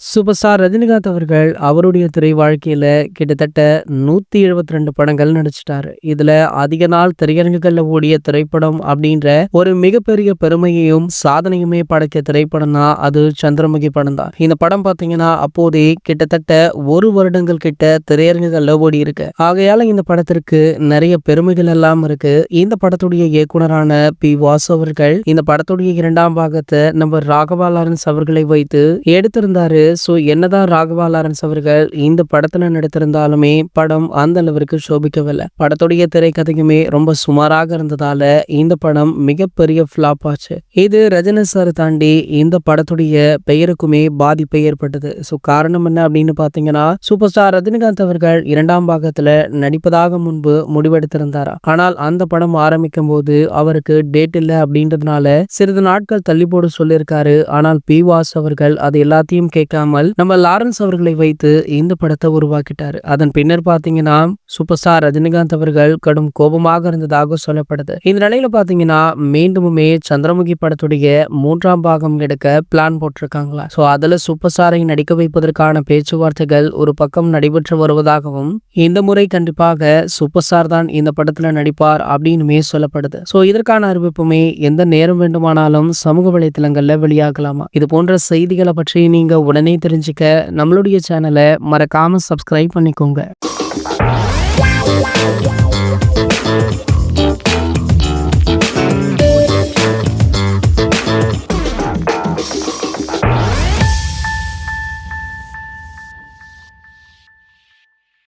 Super star Rajinikanth அவர்கள் அவருடைய திரை வாழ்க்கையில கிட்டத்தட்ட 172 படங்கள் நடிச்சிட்டாரு. இதுல அதிக நாள் திரையரங்குகள்ல ஓடிய திரைப்படம் அப்படின்ற ஒரு மிகப்பெரிய பெருமையையும் சாதனையுமே படைத்த திரைப்படம் தான் அது சந்திரமுகி படம் தான். இந்த படம் பாத்தீங்கன்னா அப்போதே கிட்டத்தட்ட 1 வருடங்கள் கிட்ட திரையரங்குகள்ல ஓடி இருக்கு. ஆகையால இந்த படத்திற்கு நிறைய பெருமைகள் எல்லாம் இருக்கு. இந்த படத்துடைய இயக்குனரான பி வாசு அவர்கள் இந்த படத்துடைய 2ஆம் பாகத்தை நம்ம ராகவா லாரன்ஸ் அவர்களை வைத்து எடுத்திருந்தாரு. ஸோ என்னதான் ராகவா லாரன்ஸ் அவர்கள் இந்த படத்துல நடித்திருந்தாலுமே படம் அந்த அளவிற்கு சோபிக்கவில்லை. படத்துடைய திரைக்கதையுமே ரொம்ப சுமாராக இருந்ததால இந்த படம் மிகப்பெரிய ஃபிளாப் ஆச்சு. இது ரஜினி சார் தாண்டி இந்த படத்துடைய பெயருக்குமே பாதிப்பை ஏற்பட்டது. ஸோ காரணம் என்ன அப்படின்னு பாத்தீங்கன்னா, சூப்பர் ஸ்டார் ரஜினிகாந்த் அவர்கள் 2ஆம் பாகத்துல நடிப்பதாக முன்பு முடிவெடுத்திருந்தாரா. ஆனால் அந்த படம் ஆரம்பிக்கும் போது அவருக்கு டேட் இல்லை அப்படின்றதுனால சிறிது நாட்கள் தள்ளி போட சொல்லியிருக்காரு. ஆனால் பி வாஸ் அவர்கள் அது எல்லாத்தையும் கேட்காமல் நம்ம லாரன்ஸ் அவர்களை வைத்து இந்த படத்தை உருவாக்கிட்டாரு. அதன் பின்னர் பாத்தீங்கன்னா சூப்பர் ஸ்டார் ரஜினிகாந்த் அவர்கள் கடும் கோபமாக இருந்ததாக சொல்லப்படுது. இந்த நிலையில பாத்தீங்கன்னா மீண்டுமே சந்திரமுகி படத்துடைய 3ஆம் பாகம் எடுக்க பிளான் போட்டிருக்காங்களா. சோ அதுல சூப்பர் ஸ்டாரை நடிக்க வைப்பதற்கான பேச்சுவார்த்தைகள் ஒரு பக்கம் நடைபெற்று வருவதாகவும் இந்த முறை கண்டிப்பாக சூப்பர் ஸ்டார் தான் இந்த படத்துல நடிப்பார் அப்படின்னுமே சொல்லப்படுது. சோ இதற்கான அறிவிப்புமே எந்த நேரம் வேண்டுமானாலும் சமூக வலைத்தளங்கள்ல வெளியாகலாமா. இது போன்ற செய்திகளை பற்றி நீங்க உடனே தெரிஞ்சுக்க நம்மளுடைய சேனலை மறக்காம சப்ஸ்கிரைப் பண்ணிக்கோங்க.